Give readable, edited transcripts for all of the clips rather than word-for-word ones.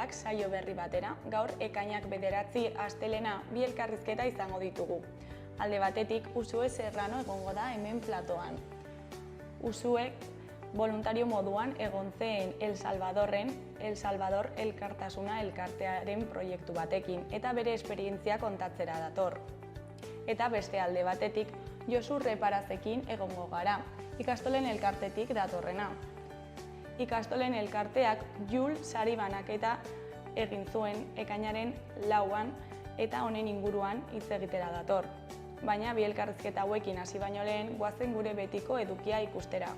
Familiak saio berri batera, gaur ekainak 9 astelena bi elkarrizketa izango ditugu. Alde batetik, Usue Serrano egongo da hemen platoan. Usue voluntario moduan egon zen El Salvador Elkartasuna elkartearen proiektu batekin eta bere esperientzia kontatzera dator. Eta beste alde batetik, Josu Reparazekin egongo gara, ikastolen elkartetik datorrena. Ikastolen elkarteak Jul sari banaketa egin zuen ekainaren 4an eta honen inguruan hitz egitera dator. Baina bi elkarrizketa hauekin hasi baino lehen goazen gure betiko edukia ikustera.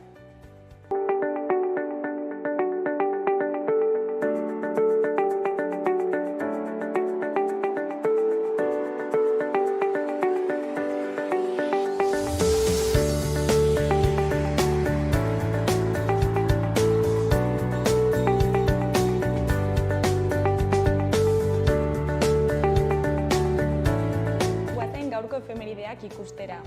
Gaurko efemerideak ikustera.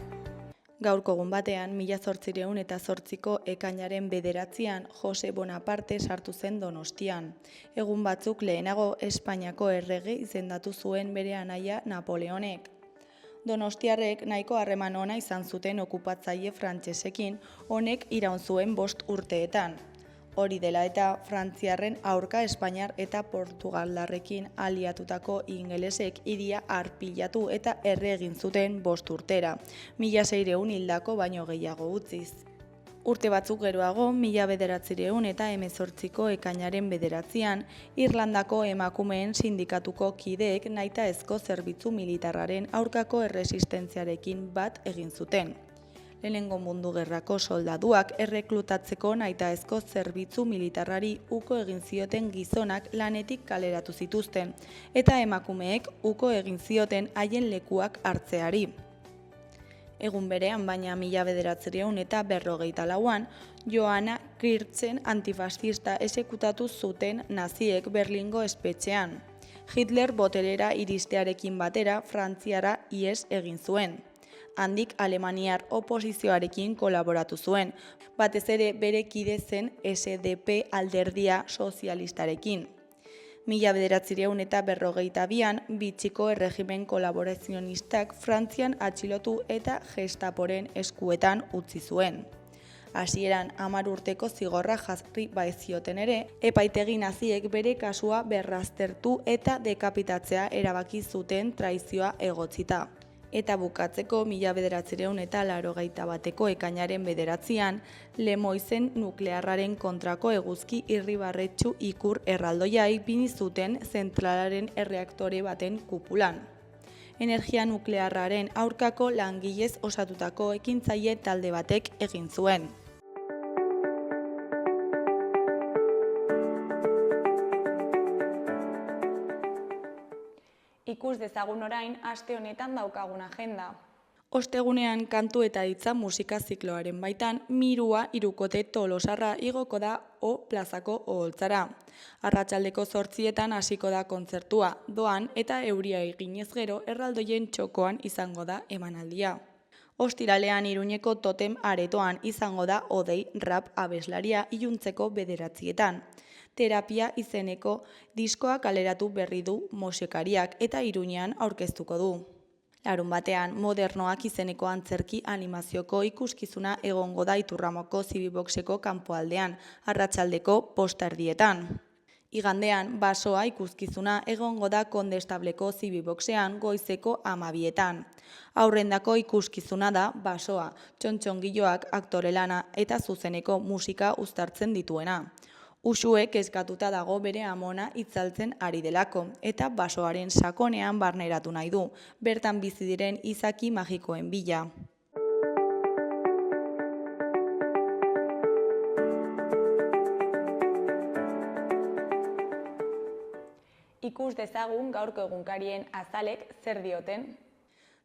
Gaurko egun batean, 1808ko ekainaren 9an Jose Bonaparte sartu zen Donostian. Egun batzuk lehenago Espainiako errege izendatu zuen bere anaia Napoleonek. Donostiarrek nahiko harreman ona izan zuten okupatzaile frantsesekin, honek iraun zuen 5 urteetan. Hori dela eta frantziarren aurka Espainiar eta Portugaldarrekin aliatutako ingelesek hiria arpilatu eta erre egin zuten 5 urtera, 1600 hildako baino gehiago utziz. Urte batzuk geroago, 1918ko ekainaren 9an, Irlandako emakumeen sindikatuko kideek nahitaezko zerbitzu militarraren aurkako erresistentziarekin bat egin zuten. Lehenengo Mundu Gerrako soldaduak erreklutatzeko nahitaezko zerbitzu militarrari uko egin zioten gizonak lanetik kaleratu zituzten, eta emakumeek uko egin zioten haien lekuak hartzeari. Egun berean, baina 1944an, Johanna Kirchen antifascista esekutatu zuten naziek Berlingo espetxean. Hitler boterera iristearekin batera Frantziara ihes egin zuen. Handik Alemaniar oposizioarekin kolaboratu zuen, batez ere bere kide zen SDP alderdia sozialistarekin. 1942an bitxiko erregimen kolaborazionistak Frantzian atxilotu eta Gestaporen eskuetan utzi zuen. Hasieran 10 urteko zigorra jarri baizioten ere, epaitegi naziek bere kasua berraztertu eta dekapitatzea erabaki zuten traizioa egotzita. Eta bukatzeko 1981ko ekainaren 9an, Lemoizen nuklearraren kontrako eguzki irribarretsu ikur erraldoia ipini zuten zentralaren erreaktore baten kupulan. Energia nuklearraren aurkako langilez osatutako ekintzaile talde batek egin zuen. Ikus dezagun orain aste honetan daukagun agenda. Ostegunean kantu eta hitza musika zikloaren baitan, Mirua Hirukote Tolosarra igoko da O plazako oholtzara. Arratsaldeko 8etan hasiko da kontzertua, doan eta euria eginez gero erraldoien txokoan izango da emanaldia. Ostiralean Iruñeko Totem aretoan izango da Odei rap abeslaria iluntzeko 9etan. Terapia izeneko diskoa kaleratu berri du musikariak eta Iruñean aurkeztuko du. Larunbatean Modernoak izeneko antzerki animazioko ikuskizuna egongo da Iturramoko Zibiboxeko kanpoaldean, arratsaldeko 5:00. Igandean Basoa ikuskizuna egongo da Kondestableko Zibiboxean goizeko 12:00. Aurrendako ikuskizuna da Basoa, txontxongiloak aktore lana eta zuzeneko musika uztartzen dituena. Usue kezkatuta dago bere amona itzaltzen ari delako, eta basoaren sakonean barneratu nahi du, bertan bizi diren izaki magikoen bila. Ikus dezagun gaurko egunkarien azalek zer dioten.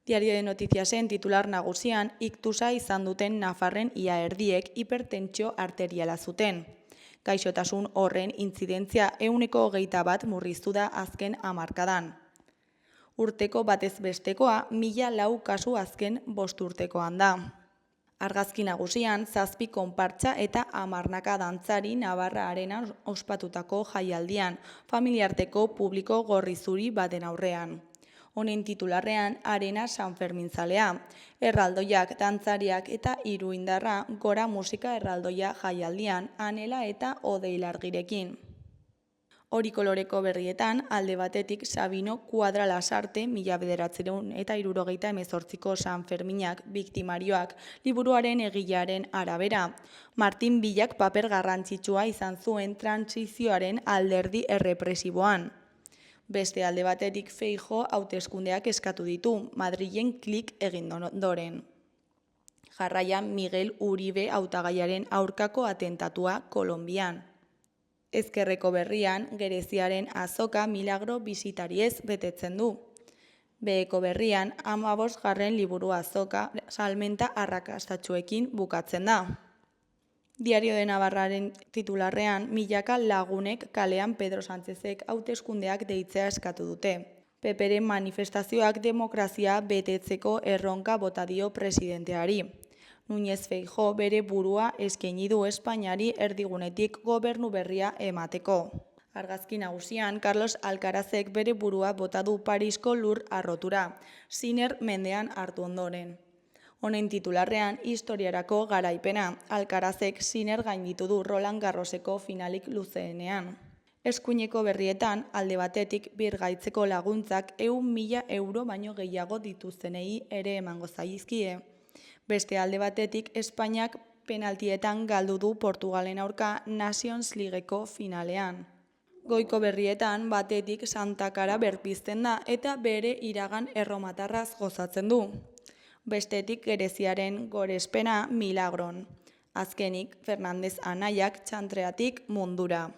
Diario de Noticiasen titular nagusian, iktusa izan duten nafarren ia erdiek hipertentsio arteriala zuten. Gaixotasun horren intzidentzia 121 murriztu da azken hamarkadan. Urteko batez bestekoa 1004 kasu azken 5 urtekoan da. Argazki nagusian, 7 konpartsa eta 10 dantzari Navarra Arenan ospatutako jaialdian, familiarteko publiko gorri-zuri baten aurrean. Honen titularrean Arena Sanferminzalea, erraldoiak, dantzariak eta iruindarra gora musika erraldoia jaialdian, Anela eta Odei Largirekin. Hori koloreko berrietan, alde batetik Sabino Kuadra Lasarte 1978ko San Ferminak biktimarioak liburuaren egilearen arabera. Martin Villak paper garrantzitsua izan zuen trantsizioaren alderdi errepresiboan. Beste alde batetik Feijóo hauteskundeak eskatu ditu, Madrilen klik egin ondoren. Jarraian Miguel Uribe hautagaiaren aurkako atentatua Kolonbian. Ezkerreko berrian, Gereziaren azoka milagro bisitariez betetzen du. Beheko berrian, 15. liburu azoka salmenta arrakastatsuekin bukatzen da. Diario de Navarraren titularrean, milaka lagunek kalean Pedro Sánchezek hauteskundeak deitzea eskatu dute. PPren manifestazioak demokrazia betetzeko erronka bota dio presidenteari. Núñez Feijóo bere burua eskaini du Espainiari erdigunetik gobernu berria emateko. Argazki nagusian, Carlos Alcarazek bere burua bota du Parisko lur arrotura, Sinner mendean hartu ondoren. Honen titularrean, historiarako garaipena, Alcarazek Sinner gainditu du Roland Garroseko finalik luzeenean. Eskuineko berrietan, alde batetik birgaitzeko laguntzak 100.000 euro baino gehiago dituztenei ere emango zaizkie. Beste alde batetik, Espainiak penaltietan galdu du Portugalen aurka Nations Leagueko finalean. Goiko berrietan, batetik Santa Kara berpizten da eta bere iragan erromatarraz gozatzen du. Bestetik Gereziaren gorespena Milagron. Azkenik, Fernandez anaiak txantreatik mundura.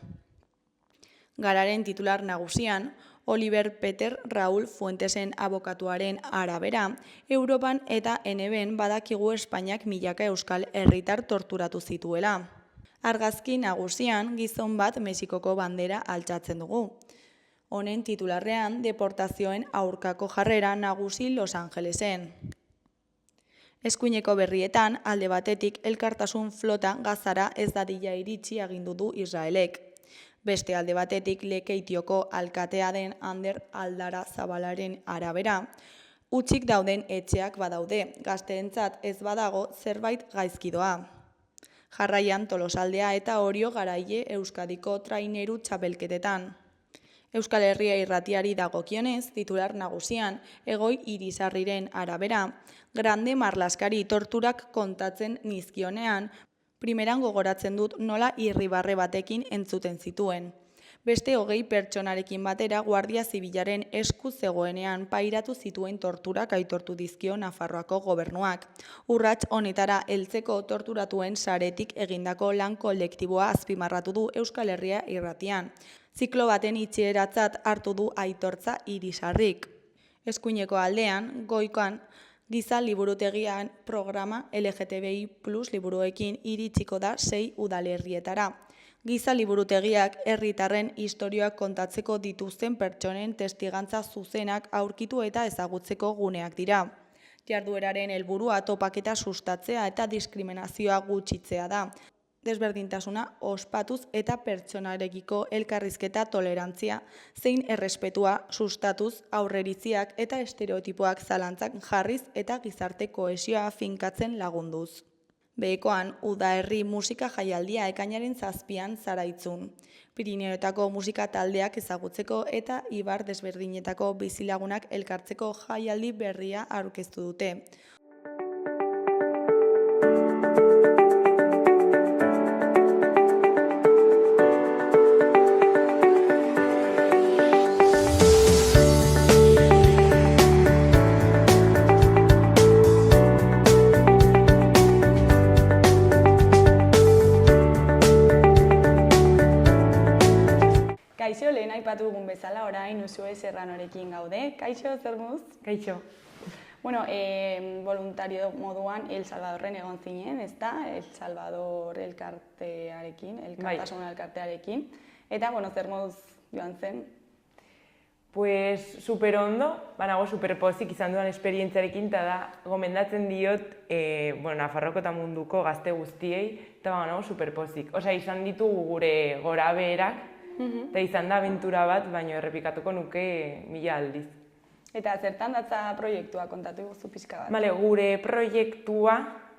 Gararen titular nagusian, Oliver Peter Raúl Fuentesen abokatuaren arabera, Europan eta NBn badakigu Espainiak milaka euskal herritar torturatu zituela. Argazki nagusian, gizon bat Mexikoko bandera altxatzen dugu. Honen titularrean, deportazioen aurkako jarrera nagusi Los Angelesen. Eskuineko berrietan, alde batetik elkartasun flota Gazara ez dadila iritsi agindu du Israelek. Beste alde batetik Lekeitioko alkatea den Ander Aldara Zabalaren arabera, hutsik dauden etxeak badaude, gazteentzat ez badago zerbait gaizkidoa. Jarraian Tolosaldea eta Orio Garaile Euskadiko traineru txapelketetan. Euskal Herria irratiari dagokionez, titular nagusian, Egoi Irisarriren arabera, Grande Marlaskari torturak kontatzen nizkionean, primeran gogoratzen dut nola irribarre batekin entzuten zituen. Beste 20 pertsonarekin batera Guardia Zibilaren esku zegoenean pairatu zituen torturak aitortu dizkio Nafarroako gobernuak. Urrats honetara heltzeko torturatuen saretik egindako lan kolektiboa azpimarratu du Euskal Herria irratian. Ziklo baten itxieratzat hartu du aitortza Irisarrik. Eskuineko aldean, goikoan, Giza liburutegian programa LGTBI+ liburuekin iritsiko da 6 udalerrietara. Giza liburutegiak herritarren istorioak kontatzeko dituzten pertsonen testigantza zuzenak aurkitu eta ezagutzeko guneak dira. Jardueraren helburua topaketa sustatzea eta diskriminazioa gutxitzea da. Desberdintasuna ospatuz eta pertsonarekiko elkarrizketa tolerantzia, zein errespetua sustatuz aurreritziak eta estereotipoak zalantzak jarriz eta gizarte kohesioa finkatzen lagunduz. Behekoan, Udaherri musika jaialdia ekainaren 7an Zaraitzun. Pirineoetako musika taldeak ezagutzeko eta ibar desberdinetako bizilagunak elkartzeko jaialdi berria aurkeztu dute. Kaixo, lehen aipatu dugun bezala, orain Uxue Serranorekin gaude. Kaixo, zer moduz? Kaixo. Bueno, voluntario moduan El Salvadorren egon zinen, ezta? El Salvador elkartearekin, elkartasun elkartearekin. Eta, bueno, zer moduz joan zen? Pues super ondo, banago super pozik izan duan esperientziarekin, eta da gomendatzen diot Nafarroako eta munduko gazte guztiei, eta banago super pozik. Osea, izan ditugu gure gora beherak, eta izan da abentura bat, baina errepikatuko nuke 1000 aldiz. Eta zertan datza proiektua kontatu guzu pixka bat? Bale, gure proiektua,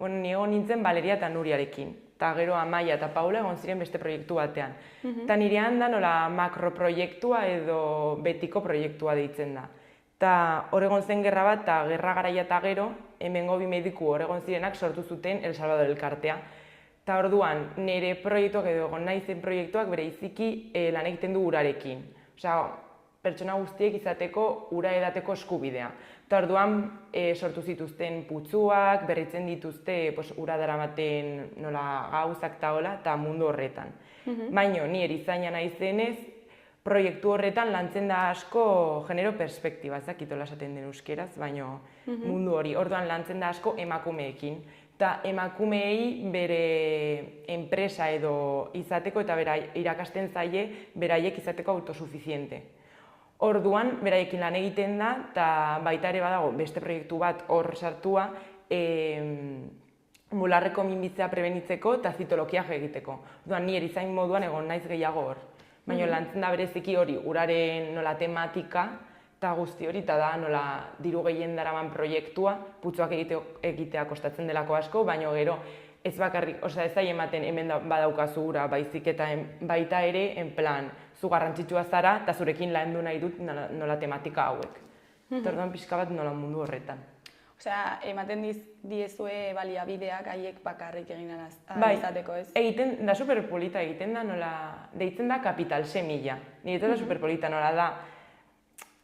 ni egon nintzen Valeria eta Nuriarekin. Eta gero Amaia eta Paula egon ziren beste proiektu batean. Eta nirean da nola makroproiektua edo betiko proiektua deitzen da. Eta hor egon zen gerra bat, eta gerra garaia eta gero, hemengo 2 mediku hor egon zirenak sortu zuten El Salvador elkartea. Eta orduan, nire proiektuak edo egon nahi zen proiektuak bereiziki lan egiten du urarekin. Osea, pertsona guztiek izateko ura edateko eskubidea. Eta orduan sortu zituzten putzuak, berritzen dituzte ura daramaten gauzak eta hola, eta mundu horretan. Baina ni erizaina naizenez, proiektu horretan lantzen da asko genero perspektiba, ez dakitola esaten den euskeraz, baina mundu hori. Orduan lantzen da asko emakumeekin. Eta emakumeei bere enpresa edo izateko eta irakasten zaie beraiek izateko autosuficiente. Orduan, beraiekin lan egiten da, eta baita ere badago beste proiektu bat hor sartua, bularreko minbitzea prebenitzeko eta zitologia egiteko. Orduan, ni erizain moduan egon naiz gehiago hor. Baina lantzen da bereziki hori, uraren nola tematika eta guzti hori, eta da nola diru gehien daraman proiektua, putzuak egitea kostatzen delako asko, baina gero ez bakarrik, osea ez da ematen hemen badaukazu ura, baizik eta baita ere, en plan, zu garrantzitsua zara, eta zurekin landu nahi dut nola tematika hauek. Eta orduan pixka bat nola mundu horretan. Osea, ematen diezue baliabideak haiek bakarrik egin izateko, ez? Egiten, da superpolita egiten da nola, deitzen da kapital semilla. Niretzat da superpolita nola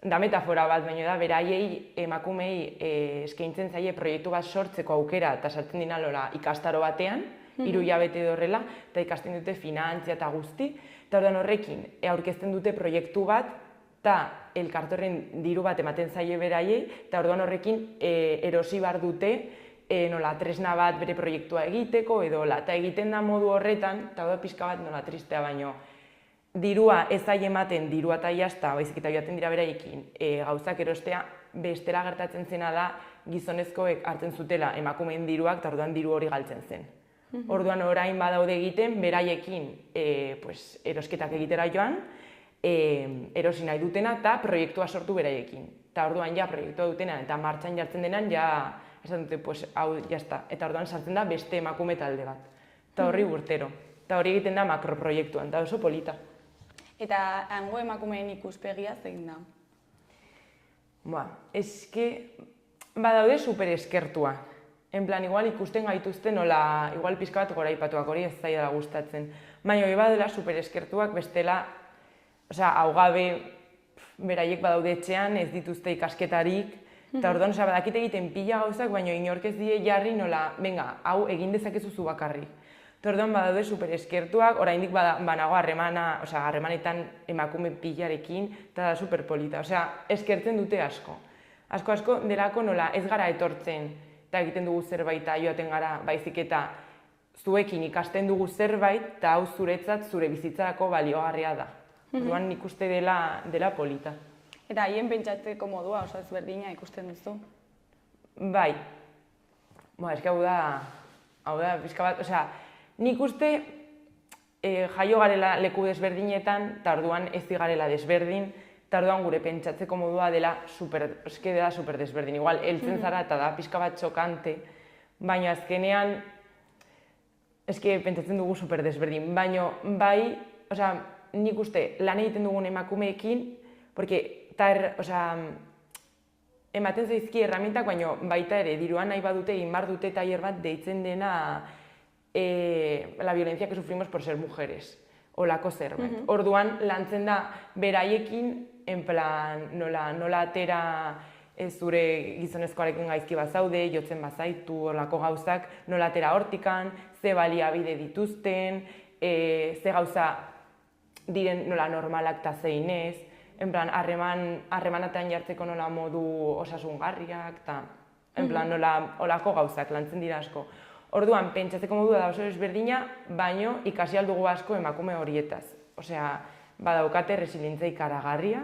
da metafora bat, baina da beraiei emakumei eskaintzen zaie proiektu bat sortzeko aukera eta sartzen dina ikastaro batean, 3 hilabete horrela, eta ikasten dute finantzia eta guzti, eta orduan horrekin aurkezten dute proiektu bat, eta elkartorren diru bat ematen zaie beraiei, eta orduan horrekin erosi behar dute tresna bat bere proiektua egiteko edo eta egiten da modu horretan, eta da pixka bat nola tristea baino, dirua ez zaie ematen dirua eta jazta, baizik eta joaten dira beraiekin gauzak erostea, bestela gertatzen zena da gizonezkoek hartzen zutela emakumeen diruak, eta orduan diru hori galtzen zen. Orduan orain badaude egiten, beraiekin erosketak egitera joan, erosi nahi dutena eta proiektua sortu beraiekin. Eta orduan ja proiektua dutena eta martxan jartzen denan, ja esan dute, hau jazta. Eta orduan sartzen da beste emakume talde bat. Eta horri urtero. Eta hori egiten da makroproiektuan, eta oso polita. Eta hango emakumeen ikuspegia zein da? Eske badaude super eskertua. En plan, igual ikusten gaituzten, nola, igual pixka bat goraipatuak hori ez zaidala gustatzen. Baina hori badela super eskertuak bestela, hau gabe beraiek badaude etxean, ez dituzte ikasketarik, eta orduan, badakite egiten pila gauzak, baina inork ez die jarri nola, venga, hau egin dezakezu zu bakarrik. Eta orduan badaude super eskertuak, oraindik banago harremanetan emakume pilarekin, eta da super polita. Eskertzen dute asko. Asko delako nola ez gara etortzen, eta egiten dugu zerbait eta joaten gara, baizik eta zuekin ikasten dugu zerbait, eta hau zuretzat zure bizitzarako baliogarria da. Orduan nik uste dela polita. Eta haien pentsatzeko modua oso ezberdina ikusten duzu? Bai. Eske hau da, pixka bat, nik uste jaio garela leku desberdinetan, eta orduan ez garela desberdin, eta orduan gure pentsatzeko modua dela super desberdin. Igual, heltzen zara eta da pixka bat txokante, baina azkenean eske pentsatzen dugu super desberdin. Baina bai, nik uste lan egiten dugun emakumeekin, porque ematen zaizki erramientak, baina baita ere diruan nahi badute egin behar dute tailer bat deitzen dena la violencia que sufrimos por ser mujeres, olako zerbait. Orduan lantzen da beraiekin, en plan, nola atera zure gizonezkoarekin gaizki bazaude, jotzen bazaitu, olako gauzak, nola atera hortikan, ze baliabide dituzten, ze gauza diren nola normalak eta zein ez, en plan, harremanatean jartzeko nola modu osasungarriak, eta, en plan, nola olako gauzak lantzen dira asko. Orduan, pentsatzeko modua da oso ezberdina, baino ikasi aldugu asko emakume horietaz. Osea, badaukate resilientzia ikaragarria,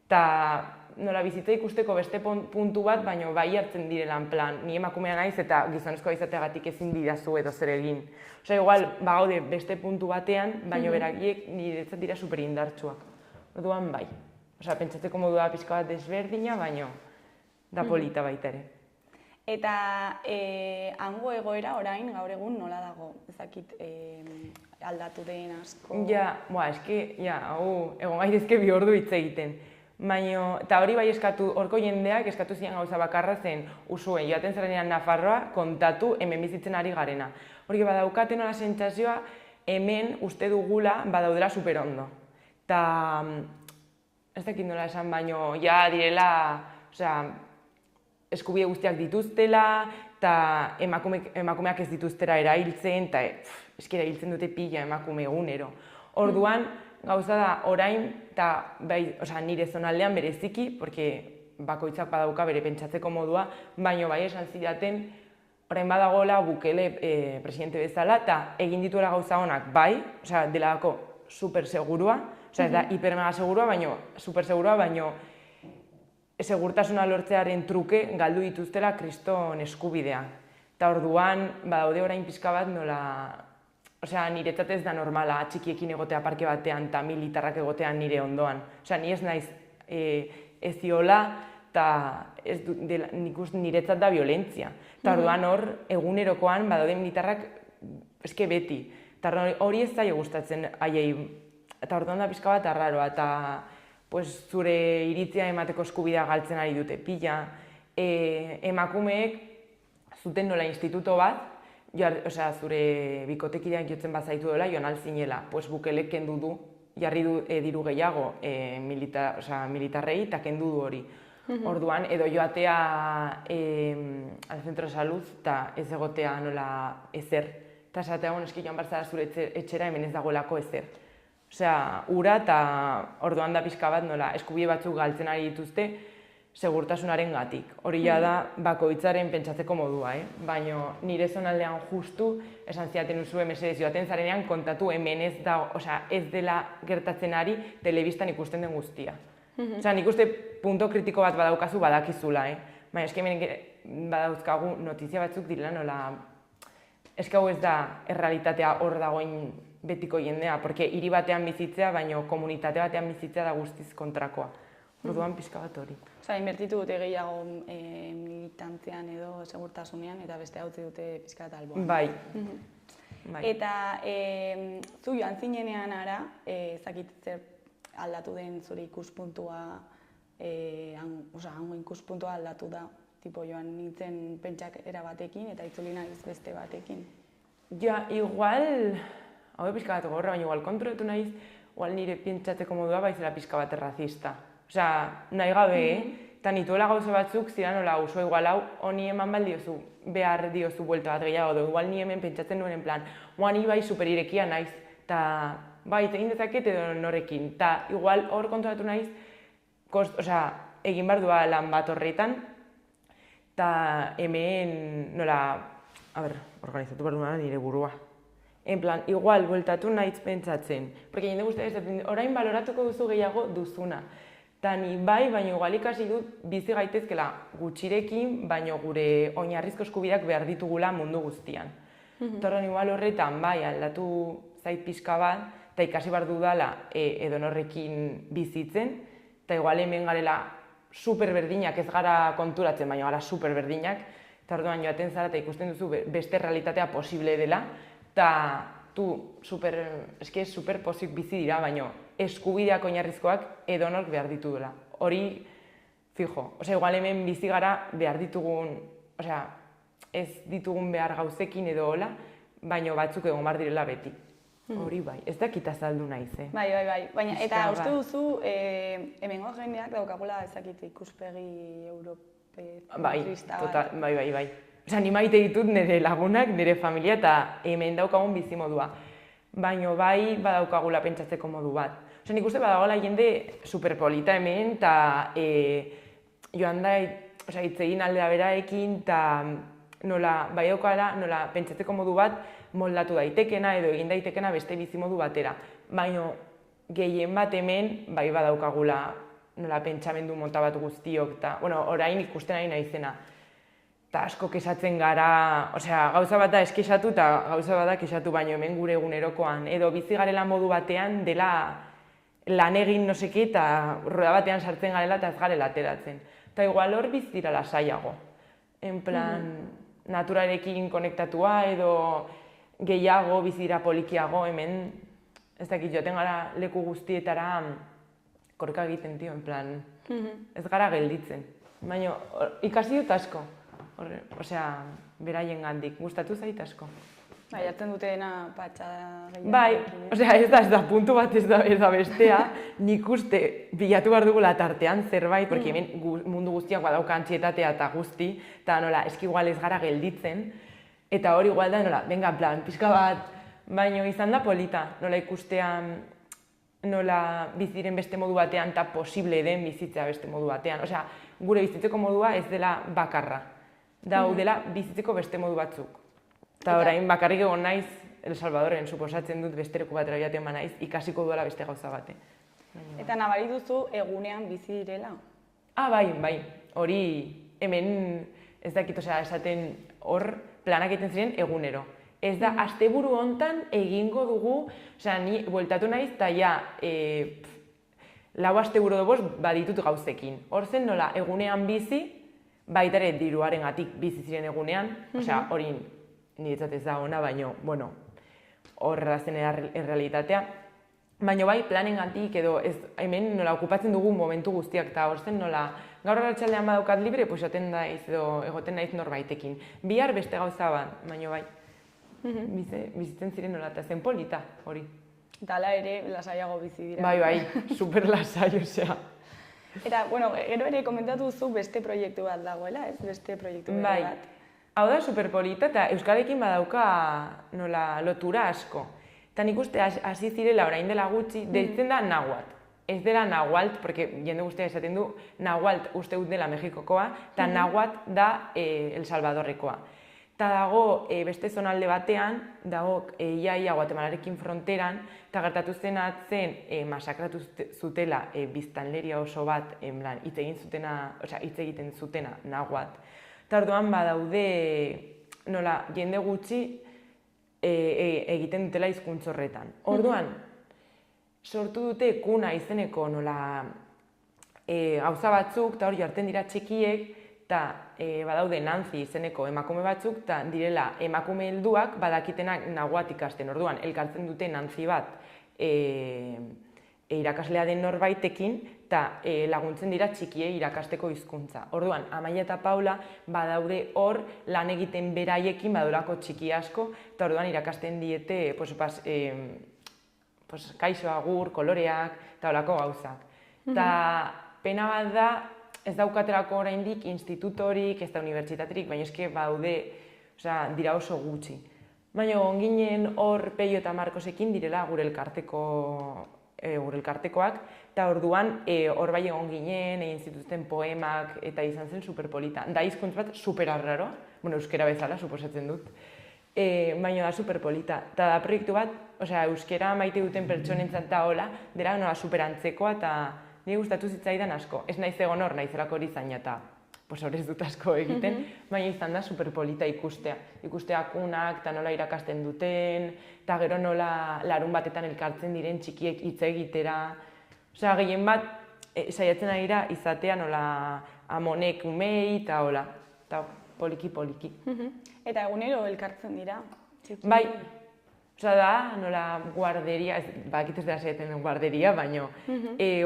eta nola bizitza ikusteko beste puntu bat, baino bai hartzen direlan plan, ni emakumea naiz eta gizonezkoa izateagatik ezin didazu edo zer egin. Osea, igual, bagaude beste puntu batean, baino berakiek niretzat dira superindartsuak. Orduan bai. Osea, pentsatzeko modua pixka bat desberdina, baino da polita baita ere. Eta hango egoera orain, gaur egun nola dago? Ezakit aldatu den asko? Hau, egon gaitezke 2 ordu hitz egiten. Eta hori bai horko jendeak eskatu ziren gauza bakarra zen Usue, joaten zarenean Nafarroa kontatu hemen bizitzen ari garena. Hori badaukaten nola sentsazioa hemen uste dugula badaudela superondo. Eta ez dakit nola esan, baino direla eskubide guztiak dituztela, eta emakumeak ez dituztera erailtzen, eta eskera hiltzen dute pila emakume egunero. Orduan, gauza da orain, eta nire zonaldean bereziki, porque bakoitzak badauka bere pentsatzeko modua, baino bai esan zidaten, orain badagoela Bukele presidente bezala, eta egin dituela gauza honak bai, delako supersegurua, ez da hipermega segurua, baino supersegurua, baino segurtasuna lortzearen truke galdu dituztela kriston eskubidea. Eta orduan, badaude orain pixka bat nola... niretzat ez da normala txikiekin egotea parke batean eta militarrak egotean nire ondoan. Ni ez naiz eziola eta niretzat da violentzia. Eta orduan hor, egunerokoan badaude militarrak eske beti. Eta hori ez zaio gustatzen haiei. Eta orduan da pixka bat arraroa eta zure iritzia emateko eskubidea galtzen ari dute pila. Emakumeek zuten nola instituto bat, zure bikotekideak jotzen bazaitu dela, joan alzinela. Bukelek kendu du, jarri du diru gehiago militarrei eta kendu du hori. Orduan, edo joatea al centro de salud eta ez egotea nola ezer. Eta esatea, eski joan barzara zure etxera hemen ez dagoelako ezer. Ura eta orduan da pixka bat nola eskubide batzuk galtzen ari dituzte, segurtasunaren gatik. Hori da bakoitzaren pentsatzeko modua, baina nire zonaldean justu esan zidaten Usue mesedez joaten zarenean kontatu hemen ez dela gertatzen ari telebistan ikusten den guztia. Nik uste punto kritiko bat badaukazu badakizula, baina eski hemen badauzkagu notizia batzuk direla nola eski hau ez da errealitatea hor dagoen betiko jendea, porque hiri batean bizitzea, baina komunitate batean bizitzea da guztiz kontrakoa. Orduan pixka bat hori. Inbertitu dute gehiago militantzian edo segurtasunean eta beste utzi dute pixka bat alboan. Bai. Eta zu joan zinenean ara, ezakit zer aldatu den zure ikuspuntua, hango ikuspuntua aldatu da, tipo joan nintzen pentsak erabatekin eta itzuli naiz beste batekin. Igual, hau pixka bat gorra, baina igual kontroletu naiz, igual nire pentsatzeko modua baizela pixka bat errazista. Nahi gabe, eta nituela gauza batzuk ziren hola Usue igual hau, honi eman baldiozu, behar diozu buelta bat gehiago, igual ni hemen pentsatzen nuen plan, ni bai superirekia naiz, eta bai, egin dezaket edo norekin, eta igual hor kontrolatu naiz, egin behar dua lan bat horretan, eta hemen nola, organizatu behar duena nire burua. En plan, igual, bueltatu naiz pentsatzen, porque jende guztia ez orain baloratuko duzu gehiago duzuna. Eta ni bai, baina igual ikasi dut bizi gaitezkela gutxirekin, baina gure oinarrizko eskubideak behar ditugula mundu guztian. Torren igual horretan, bai, aldatu zait pixka bat, eta ikasi behar dudala edonorrekin bizitzen, eta igual hemen garela superberdinak, ez gara konturatzen, baina gara superberdinak, eta orduan joaten zara eta ikusten duzu beste realitatea posible dela, eta super pozik bizi dira, baina eskubideak oinarrizkoak edonork behar ditu dela. Hori, fijo, igual hemen bizi gara behar ditugun, ez ditugun behar gauzekin edo hola, baina batzuk egon behar direla beti. Hori bai, ez dakit azaldu naiz, Bai, baina eta uste duzu, hemengo jendeak daukagula ezakit ikuspegi europeista bat. Bai. Ni maite ditut nire lagunak, nire familia eta hemen daukagun bizimodua. Baina bai badaukagula pentsatzeko modu bat. Nik uste badagoela jende superpolita hemen eta joan da hitz egin aldea beraekin eta bai daukala pentsatzeko modu bat moldatu daitekena edo egin daitekena beste bizimodu batera. Baina gehien bat hemen bai badaukagula nola pentsamendu mota bat guztiok, eta, bueno, orain ikusten ari naizena. Eta asko kesatzen gara, osea, gauza bat da eskesatu eta gauza bat da kesatu baino hemen gure egunerokoan. Edo bizi garela modu batean dela lan egin noseke eta roda batean sartzen garela eta ez garela ateratzen. Eta igual hor bizi dira lasaiago. En plan, naturarekin konektatua edo gehiago bizi dira polikiago hemen, ez dakit, joaten gara leku guztietara korka egiten, tio, en plan, ez gara gelditzen. Baina ikasi dut asko. Osea, beraien gandik, gustatu zait asko. Bai, hartzen dute dena patxada gehiago. Bai, osea, ez da puntu bat ez da bestea, nik uste bilatu behar dugula tartean zerbait, porque hemen mundu guztiak badauka antxietatea eta guzti, eta nola, eski igual ez gara gelditzen, eta hori igual da, nola, venga, plan, pixka bat, baino izan da polita, nola ikustea, nola biziren beste modu batean eta posible den bizitzea beste modu batean. Osea, gure bizitzeko modua ez dela bakarra. Daudela bizitzeko beste modu batzuk. Eta orain bakarrik egon naiz, El Salvadoren suposatzen dut bestereku batera joaten ba naiz, ikasiko duela beste gauza bate. Eta nabari duzu egunean bizi direla? Bai, hori hemen ez dakit, osea, esaten hor planak egiten ziren egunero. Ez da, asteburu hontan egingo dugu, osea, ni bueltatu naiz, eta ja, 4 asteburu doboz baditut gauzekin. Hor zen nola, egunean bizi, baita ere diruarengatik bizi ziren egunean, osea, hori niretzat ez da ona, baino, bueno, horra zen errealitatea. Baina bai, planengatik edo hemen nola okupatzen dugu momentu guztiak, eta hor zen nola, gaur arratsaldean badaukat libre, pues jaten naiz edo egoten naiz norbaitekin. Bihar beste gauza bat, baina bai, bizitzen ziren nola, eta zen polita, hori. Eta hala ere, lasaiago bizi dira. Bai, super lasai, osea. Eta, bueno, gero ere komentatu duzu beste proiektu bat dagoela, ez? Beste proiektu bat. Hau da superpolita eta Euskarekin badauka nola lotura asko. Eta nik uste hasi zirela orain dela gutxi, deitzen da Nahuat. Ez dela Nahualt, porque jende guztia esaten du, Nahualt uste dut dela Mexikokoa, eta Nahuat da El Salvadorrekoa. Eta dago beste zonalde batean, dago iaia Guatemalarekin fronteran, eta gertatu zen atzen masakratu zutela biztanleria oso bat, hitz egiten zutena Nahuat. Eta orduan badaude, nola, jende gutxi egiten dutela hizkuntz horretan. Orduan, sortu dute Kuna izeneko nola gauza batzuk, eta hor jartzen dira txikiek, eta badaude Nancy izeneko emakume batzuk, eta direla emakume helduak badakitenak Nahuat ikasten. Orduan, elkartzen dute Nancy bat irakaslea den norbaitekin, eta laguntzen dira txikiei irakasteko hizkuntza. Orduan, Amaia eta Paula badaude hor lan egiten beraiekin badurako txiki asko, eta orduan irakasten diete kaixo agur, koloreak, eta horako gauzak. Eta pena bat da, ez daukatelako oraindik institutorik, ez da unibertsitaterik, baina eske badaude, dira oso gutxi. Baina onginen hor Peio eta Markosekin direla gure elkartekoak, eta orduan hor bai egon ginen, egin zituzten poemak, eta izan zen superpolita. Da hizkuntz bat superarraroa, euskera bezala, suposatzen dut, baina da superpolita. Eta da proiektu bat, euskera maite duten pertsonentzat da hola, dela nola superantzekoa, eta nire gustatu zitzaidan asko. Ez naiz egon hor, naizelako hori zaina, eta hor ez dut asko egiten, baina izan da superpolita ikustea. Ikustea Kunak, eta nola irakasten duten, eta gero nola larun batetan elkartzen diren txikiek hitz egitera. Gehien bat, saiatzen ari da izatea nola amonek umei, eta hola, eta poliki-poliki. Eta egunero elkartzen dira? Bai, da, nola guarderia, bakit ez dela saiatzen guarderia, baina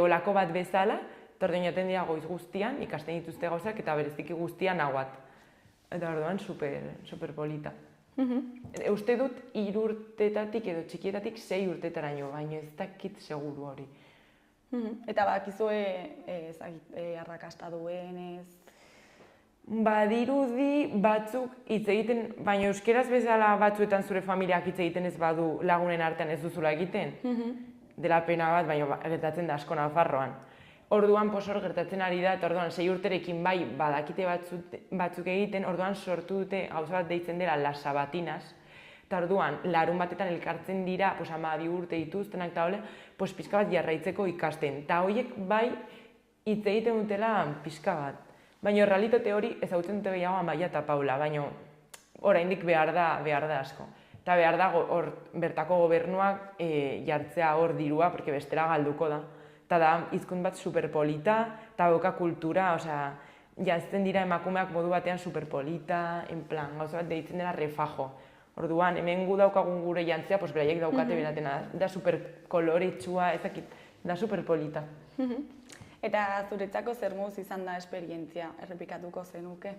olako bat bezala, eta ordein jaten dira goiz guztian, ikasten dituzte gauzak, eta bereziki guztian Nahuat. Eta orduan superpolita. Uste dut 3 urtetatik edo txikietatik 6 urtetaraino, baina ez dakit seguru hori. Eta bakizue arrakasta duenez? Badirudi batzuk hitz egiten, baina euskeraz bezala batzuetan zure familiak hitz egiten ez badu lagunen artean ez duzula egiten. Dela pena bat, baina gertatzen da asko Nafarroan. Orduan hor gertatzen ari da, eta orduan 6 urterekin bai badakite batzuk egiten, orduan sortu dute gauza bat deitzen dela Las Sabatinas, eta orduan larun batetan elkartzen dira, 12 urte dituztenak eta hole, pixka bat jarraitzeko ikasten. Eta horiek bai hitz egiten dutela pixka bat. Baina realitate hori ezagutzen dute gehiago Amaia eta Paula, baina oraindik behar da asko. Eta behar da bertako gobernuak jartzea hor dirua, porque bestera galduko da. Eta da, hizkuntz bat superpolita, eta boka kultura, osea, jantzten dira emakumeak modu batean superpolita, en plan, gauza bat deitzen dela refajo. Orduan, hemen gu daukagun gure jantzia, pues beraiek daukate beratena, da superkoloretsua, ezakit, da superpolita. Eta zuretzako zer moduz izan da esperientzia, errepikatuko zenuke?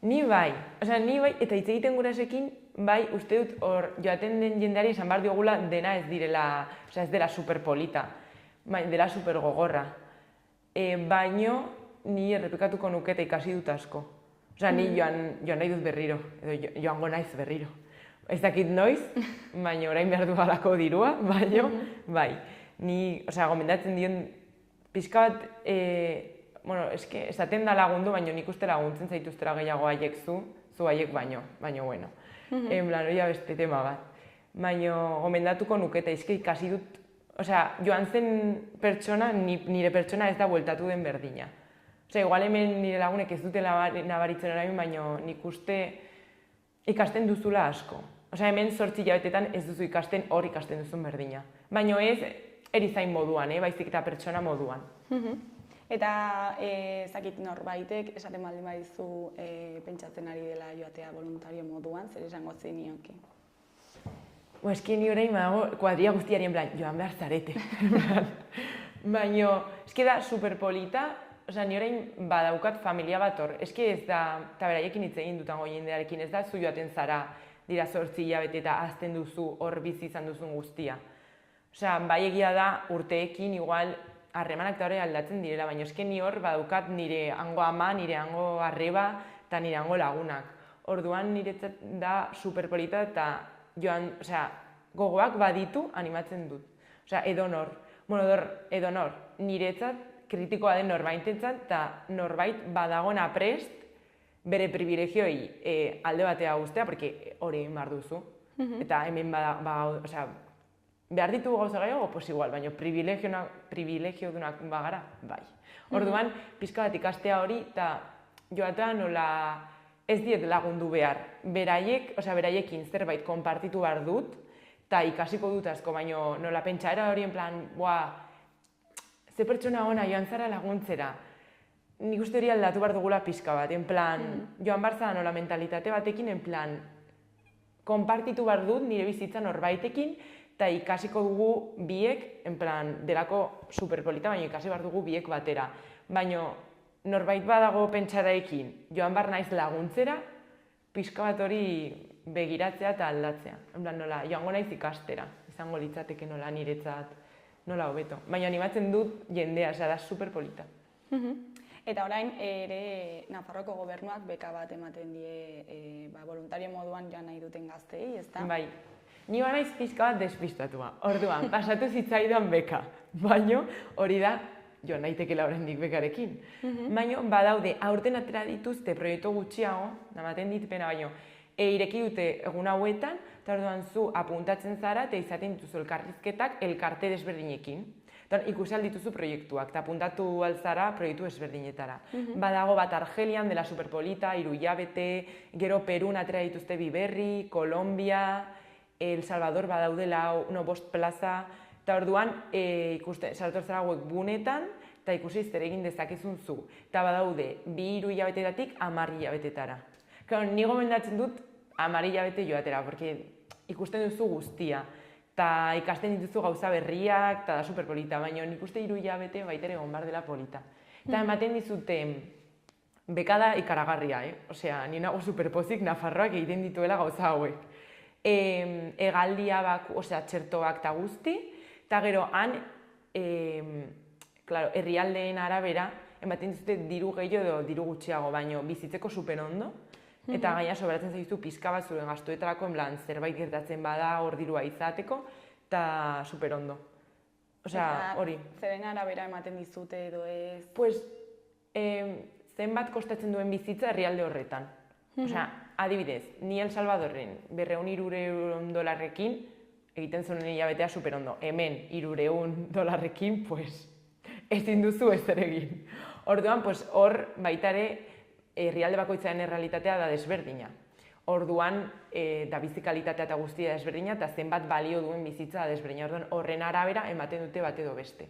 Ni bai, eta hitz egiten gurasekin, bai, uste dut hor joaten den jendeari esan behar diogula dena ez direla, ez dela superpolita, dela supergogorra. Baino, ni errepikatuko nuke eta ikasi dut asko. Ni joan nahi dut berriro, edo joango naiz berriro. Ez dakit noiz, baina orain behar du galako dirua, baino, bai. Ni, gomendatzen dion, pixka bat, esaten da lagundu, baina nik uste laguntzen zaituztera gehiago haiek zu haiek baino, bueno. En plan, hori beste tema bat. Baina gomendatuko nuke eta ikasi dut, joan zen pertsona, nire pertsona ez da bueltatu den berdina. Igual hemen nire lagunek ez dute nabaritzen orain, baina nik uste ikasten duzula asko. Hemen 8 hilabetetan ez duzu ikasten hor ikasten duzun berdina. Baina ez erizain moduan, baizik eta pertsona moduan. Eta zakit norbaitek esaten baldin badizu pentsatzen ari dela joatea voluntario moduan, zer esango zenioke? Eski ni orain badago kuadria guztiari en plan, joan behar zarete. Baina, eski da superpolita, ni orain badaukat familia bat hor, eski ez da, eta beraiekin hitz egin dutango jendearekin, ez da zu joaten zara dira 8 hilabete eta azten duzu hor bizi izan duzun guztia. Bai egia da urteekin igual harremanak eta hori aldatzen direla, baina eski ni hor badaukat nire hango ama, nire hango arreba eta nire hango lagunak. Orduan niretzat da superpolita eta joan, gogoak baditu animatzen dut. Edonor, niretzat kritikoa den norbaitentzat eta norbait badagoena prest bere privilegioi alde batea guztea, porque hori egin behar duzu. Eta hemen behar ditugu gauza gehiago, pues igual, baina privilegiodunak bagara, bai. Orduan, pixka bat ikastea hori, eta joatea nola ez diet lagundu behar. Beraiekin zerbait konpartitu behar dut, eta ikasiko dut asko, baina nola pentsaera hori en plan, ze pertsona ona joan zara laguntzera. Nik uste hori aldatu behar dugula pixka bat, en plan, joan behar zara nola mentalitate batekin, en plan, konpartitu behar dut nire bizitza norbaitekin, eta ikasiko dugu biek, en plan, delako superpolita, baina ikasi behar dugu biek batera. Baina norbait badago pentsaraekin, joan behar naiz laguntzera, pixka bat hori begiratzea eta aldatzea. En plan, nola, joango naiz ikastera, izango litzateke nola niretzat, nola hobeto. Baina animatzen dut jendea, da superpolita. Eta orain ere Nafarroako gobernuak beka bat ematen die voluntario moduan joan nahi duten gazteei, ezta? Bai. Ni banaiz pixka bat despistatua. Orduan, pasatu zitzaidan beka. Baina hori da, joan naitekela oraindik bekarekin. Baina badaude, aurten atera dituzte proiektu gutxiago, namaten dit pena baino, ireki dute egun hauetan, eta orduan zu apuntatzen zara eta izaten dituzu elkarrizketak elkarte desberdinekin. Ikusi aldituzu proiektuak, eta apuntatu altzara proiektu desberdinetara. Badago bat Argelian, dela superpolita, 3 hilabete, gero Perun atera dituzte Biberri, Kolombia, El Salvador badaudela 5 plaza, eta orduan sartu zara webgunetan, eta ikusi zer egin dezakezun zu. Eta badaude 2-3 hilabetetatik 10 hilabetetara. Ni gomendatzen dut 10 hilabete joatera, porque ikusten duzu guztia. Eta ikasten dituzu gauza berriak, eta da superpolita, baina nik uste 3 hilabete baitere egon behar dela polita. Eta ematen dizute, bekada ikaragarria, Osea, ni nago superpozik Nafarroak egiten dituela gauza hauek. Egaldia bak, osea, txertoak eta guzti, eta gero han, herrialdeen arabera, ematen dizute diru gehiago edo diru gutxiago, baina bizitzeko super ondo. Eta gaina sobratzen zaizu pizka bat zure gastuetarako, zerbait gertatzen bada hor dirua izateko, eta super ondo. Osea, hori. Zeren arabera ematen dizute edo ez? Pues, zenbat kostatzen duen bizitza herrialde horretan. Osea, adibidez, ni El Salvadorren $300 egiten zuen hilabetea super ondo. Hemen $300 pues, ezin duzu ezer egin. Orduan, pues, hor baita ere, herrialde bakoitzaren errealitatea da desberdina. Orduan, da bizikalitatea eta guztia desberdina, eta zenbat balio duen bizitza da desberdina. Orduan, horren arabera, ematen dute bat edo beste.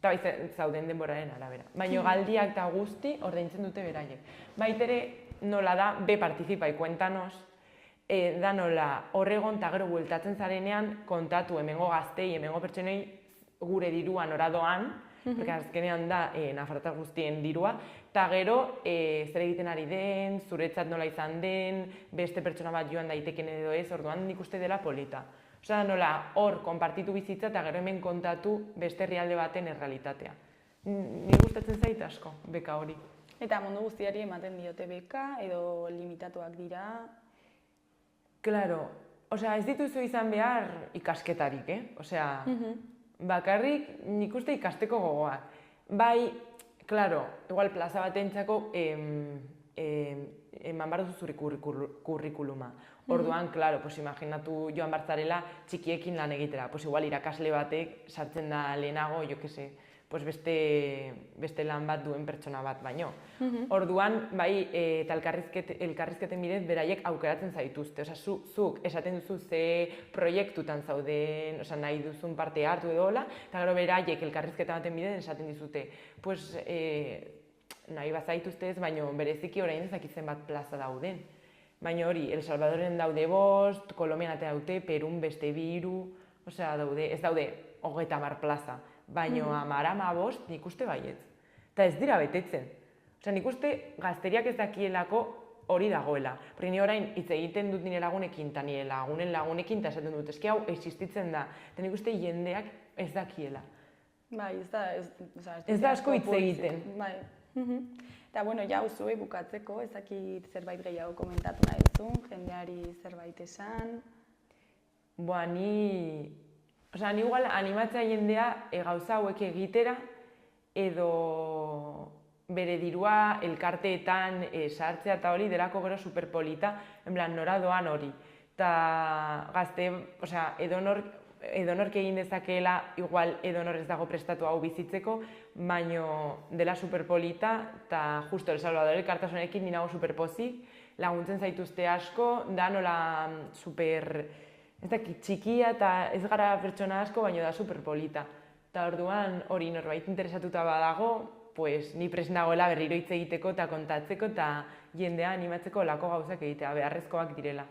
Eta zauden denboraren arabera. Baina galdiak eta guzti ordaintzen dute beraiek. Baitere nola da, be participai, kuentanos, da nola horregon eta gero bueltatzen zarenean kontatu hemengo gaztei, hemengo pertsonei gure dirua nora doan, porque azkenean da Nafarrotar guztien dirua, eta gero zer egiten ari den, zuretzat nola izan den, beste pertsona bat joan daiteken edo ez, orduan nik uste dela polita. Osa, nola hor konpartitu bizitza eta gero hemen kontatu beste herrialde baten errealitatea. Ni gustatzen zait asko, beka hori. Eta mundu guztiari ematen diote beka edo limitatuak dira? Claro, osea, ez dituzu izan behar ikasketarik, Osea, bakarrik nik uste ikasteko gogoak. Bai, claro, igual plaza batentzako eman behar duzu zure kurrikuluma. Orduan, claro, pues imaginatu joan bartzarela txikiekin lan egitera. Pues igual irakasle batek sartzen da lehenago, jo que se, pues beste lan bat duen pertsona bat baino. Orduan, bai, eta elkarrizketen bidez beraiek aukeratzen zaituzte. Osa, zuk esaten duzu ze proiektutan zauden, osa, nahi duzun parte hartu edo hola, eta gero beraiek elkarrizketa baten bidez esaten dizute, pues, nahi bazaituzte ez, baino bereziki orain ezakitzen bat plaza dauden. Baina hori, El Salvadoren daude 5, Kolombian atea daute, Perun beste 2, osea, ez daude 30 plaza. Baina 10-15 nik uste baietz. Eta ez dira betetzen. Osea, nik uste gazteriak ez dakielako hori dagoela. Porque ni orain hitz egiten dut nire lagunekin eta nire lagunen lagunekin eta esaten dut, eski hau existitzen da. Eta nik uste jendeak ez dakiela. Bai, ez da asko hitz egiten. Bai. Eta, bueno, ja uzuei bukatzeko, ezakit zerbait gehiago komentatu nahi duzun, jendeari zerbait esan. Boa, ni igual animatzea jendea gauza hauek egitera edo bere dirua elkarteetan sartzea eta hori delako gero superpolita, en plan, nora doan hori. Eta gazte, edonork egin dezakeela, igual edonor ez dago prestatu hau bizitzeko, baino dela superpolita, eta justo El Salvador elkartasunekin ninago superpozik, laguntzen zaituzte asko, da nola super, ez dakit, txikia eta ez gara pertsona asko, baino da superpolita. Eta orduan hori norbait interesatuta badago, pues ni prest nagoela berriro hitz egiteko eta kontatzeko eta jendea animatzeko lako gauzak egitea, beharrezkoak direla.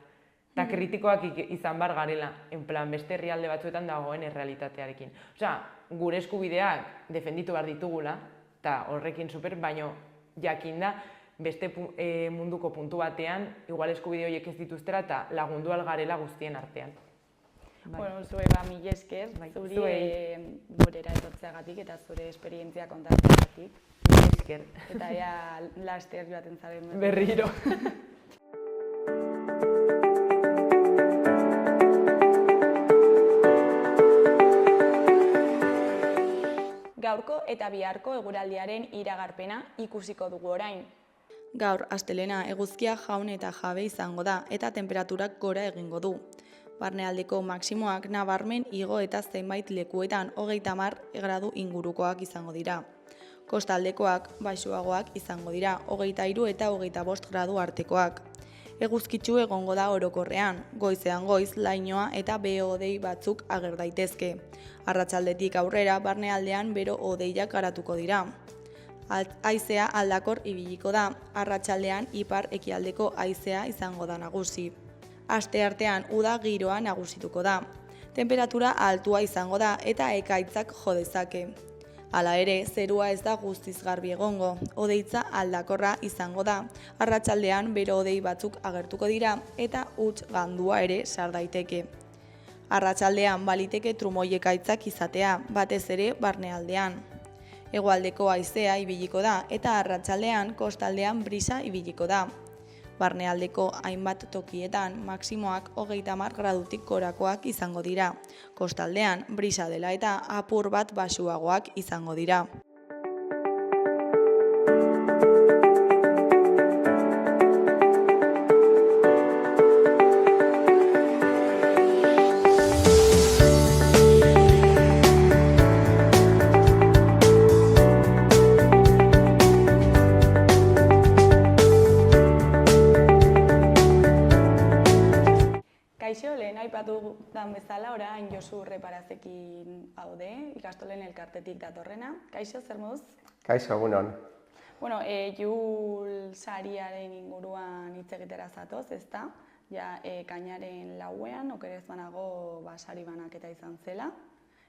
Eta kritikoak izan bar garela, en plan, beste herrialde batzuetan dagoen errealitatearekin. Osea, gure eskubideak defenditu behar ditugula, eta horrekin super, baino jakin da, beste munduko puntu batean, igual eskubide horiek ez dituztera eta lagundu algarela guztien artean. Bueno, zuei mila esker, zuri gurera etortzeagatik eta zure esperientzia kontatzeagatik. Mila esker. Eta ea laster joaten zaren. Berriro. Gaurko eta biharko eguraldiaren iragarpena ikusiko dugu orain. Gaur, astelena, eguzkia jaun eta jabe izango da eta temperaturak gora egingo du. Barnealdeko maksimoak nabarmen igo eta zenbait lekuetan 30 gradu ingurukoak izango dira. Kostaldekoak baxuagoak izango dira 23 eta 25 gradu artekoak. Eguzkitsu egongo da orokorrean, goizean goiz, lainoa eta bero-hodei batzuk ager daitezke. Arratsaldetik aurrera, barnealdean bero-hodeiak garatuko dira. Haizea aldakor ibiliko da, arratsaldean ipar ekialdeko haizea izango da nagusi. Asteartean uda giroa nagusituko da. Temperatura altua izango da eta ekaitzak jo dezake. Hala ere, zerua ez da guztiz garbi egongo, hodeitza aldakorra izango da, arratsaldean bero-hodei batzuk agertuko dira eta huts gandua ere sar daiteke. Arratsaldean baliteke trumoi ekaitzak izatea, batez ere barnealdean. Hegoaldeko haizea ibiliko da eta arratsaldean kostaldean brisa ibiliko da. Barnealdeko hainbat tokietan maksimoak 30 gradutik gorakoak izango dira. Kostaldean brisa dela eta apur bat baxuagoak izango dira. aipatu dan bezala, orain Josu Reparazekin haude, ikastolen elkartetik datorrena. Kaixo, zer moduz? Kaixo, egunon. Bueno, Jul sariaren inguruan hitz egitera zatoz, ezta? Ja, kainaren lauean, okerez banago sari banaketa izan zela.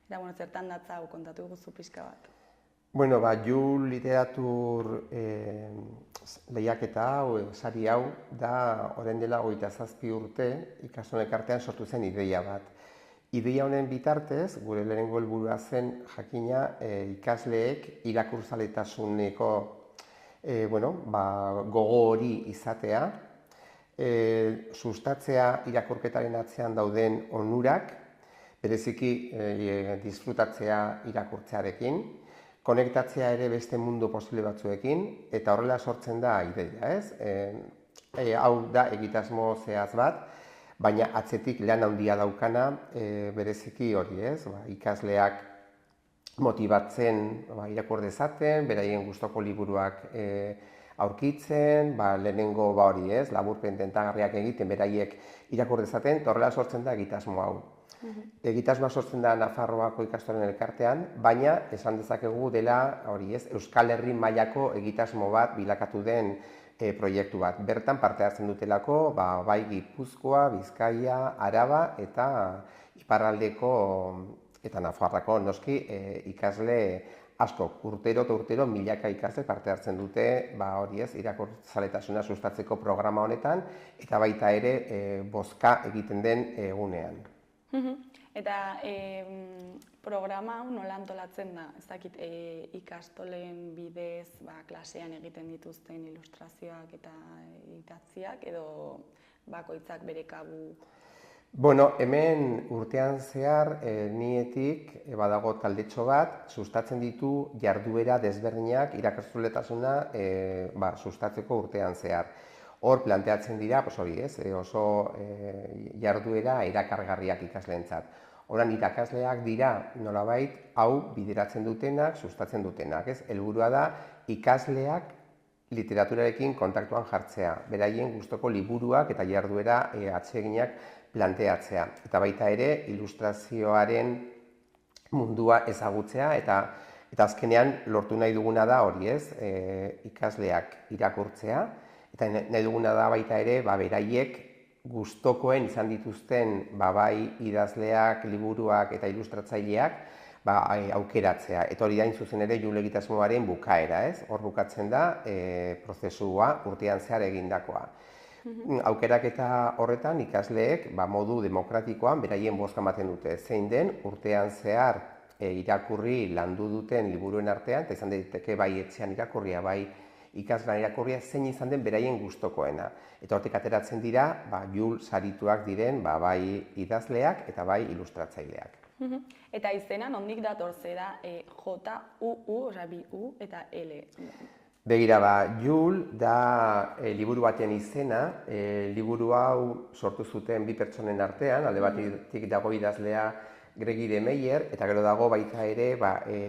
Eta, bueno, zertan datza hau kontatu guzu pixka bat. Bueno, Jul literatur lehiaketa hau, sari hau, da orain dela 27 urte ikastolen elkartean sortu zen ideia bat. Ideia honen bitartez, gure lehenengo helburua zen jakina ikasleek irakurtzaletasuneko gogo hori izatea, sustatzea irakurketaren atzean dauden onurak, bereziki disfrutatzea irakurtzearekin, konektatzea ere beste mundu posible batzuekin, eta horrela sortzen da ideia, ez? Hau da egitasmo zehaz bat, baina atzetik lan handia daukana bereziki hori, ez? Ikasleak motibatzen irakur dezaten, beraien gustoko liburuak aurkitzen, lehenengo hori, ez? Laburpen tentagarriak egiten, beraiek irakur dezaten, eta horrela sortzen da egitasmo hau. Egitasmoa sortzen da Nafarroako ikastolen elkartean, baina esan dezakegu dela hori, ez? Euskal Herri mailako egitasmo bat bilakatu den proiektu bat. Bertan parte hartzen dutelako, bai Gipuzkoa, Bizkaia, Araba eta iparraldeko eta Nafarroako noski ikasle asko. Urtero eta urtero milaka ikasle parte hartzen dute, hori ez, irakurtzaletasuna sustatzeko programa honetan, eta baita ere bozka egiten den egunean. Eta programa hau nola antolatzen da? Ez dakit, ikastolen bidez klasean egiten dituzten ilustrazioak eta idatziak edo bakoitzak bere kabu? Bueno, hemen urtean zehar nietik badago taldetxo bat sustatzen ditu jarduera desberdinak irakasletasuna sustatzeko urtean zehar. Hor planteatzen dira, hori ez, oso jarduera erakargarriak ikasleentzat. Horan irakasleak dira nolabait hau bideratzen dutenak, sustatzen dutenak, ez? Helburua da ikasleak literaturarekin kontaktuan jartzea, beraien gustoko liburuak eta jarduera atseginak planteatzea. Eta baita ere ilustrazioaren mundua ezagutzea eta azkenean lortu nahi duguna da hori ez, ikasleak irakurtzea, eta nahi duguna da baita ere, beraiek gustokoen izan dituzten bai idazleak, liburuak eta ilustratzaileak aukeratzea. Eta hori da zuzen ere Jul egitasmoaren bukaera, ez? Hor bukatzen da prozesua urtean zehar egindakoa. Aukeraketa horretan ikasleek modu demokratikoan beraien bozka ematen dute. Zein den urtean zehar irakurri landu duten liburuen artean, eta izan daiteke bai etxean irakurria, bai ikaslan irakurria zein izan den beraien gustokoena. Eta hortik ateratzen dira, Jul sarituak diren bai idazleak eta bai ilustratzaileak. Eta izena nondik datorze da J-U-U, osea bi U eta L. Begira, Jul da liburu baten izena, liburu hau sortu zuten bi pertsonen artean, alde batetik dago idazlea Gregoire Meyer, eta gero dago baita ere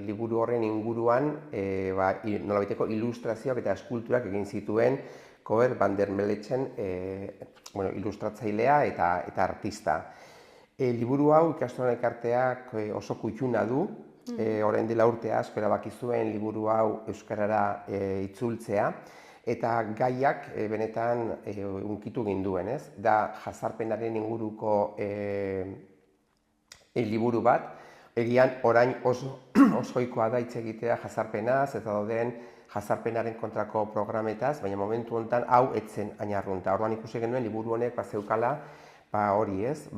liburu horren inguruan nolabaiteko ilustrazioak eta eskulturak egin zituen Coer van der Meletzen ilustratzailea eta artista. Liburu hau ikastolen elkarteak oso kutxuna du, orain dela urte asko erabaki zuen liburu hau euskarara itzultzea, eta gaiak benetan hunkitu ginduen, ez? Da jazarpenaren inguruko liburu bat, egian orain osoikoa da hitz egitea jazarpenaz eta dauden jazarpenaren kontrako programetaz, baina momentu honetan hau etzen ainarrunta. Orduan ikusi genuen liburu honek zeukala hori ez,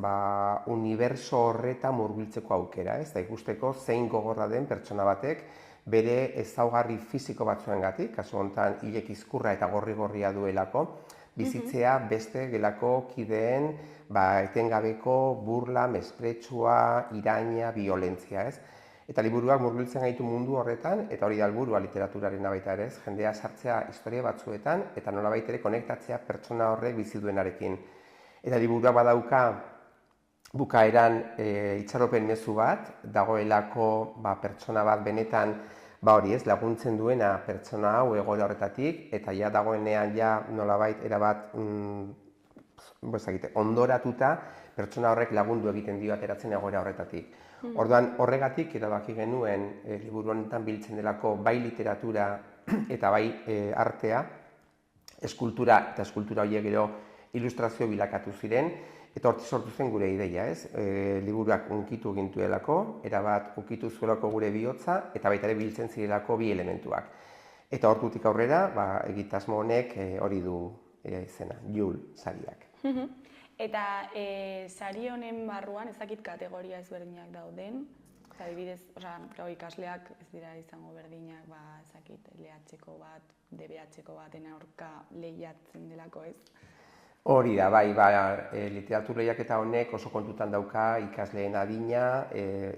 uniberso horretan murgiltzeko aukera, ez? Da ikusteko zein gogorra den pertsona batek bere ezaugarri fisiko batzuengatik, kasu honetan hilek izkurra eta gorri-gorria duelako, bizitzea beste gelako kideen etengabeko burla, mespretsua, iraina, violentzia, ez? Eta liburuak murgiltzen gaitu mundu horretan, eta hori da helburua literaturaren baita ere, ez? Jendea sartzea historia batzuetan, eta nolabait ere konektatzea pertsona horrek bizi duenarekin. Eta liburuak badauka bukaeran itxaropen mezu bat, dagoelako pertsona bat benetan hori ez, laguntzen duena pertsona hau egoera horretatik, eta ja dagoenean ja nolabait erabat ondoratuta pertsona horrek lagundu egiten dio ateratzen egoera horretatik. Orduan, horregatik erabaki genuen liburu honetan biltzen delako bai literatura eta bai artea, eskultura eta eskultura horiek gero ilustrazio bilakatu ziren, eta hortik sortu zen gure ideia, ez? Liburuak unkitu gintuelako, erabat unkitu zuelako gure bihotza, eta baita ere biltzen zirelako bi elementuak. Eta hortutik aurrera, egitasmo honek hori du izena, Jul sariak. Eta sari honen barruan ezakit kategoria ezberdinak dauden, adibidez, ikasleak ez dira izango berdinak, ezakit, LH-ko bat, DBH-ko baten aurka lehiatzen delako ez? Hori da, bai, literatur lehiaketa honek oso kontutan dauka ikasleen adina,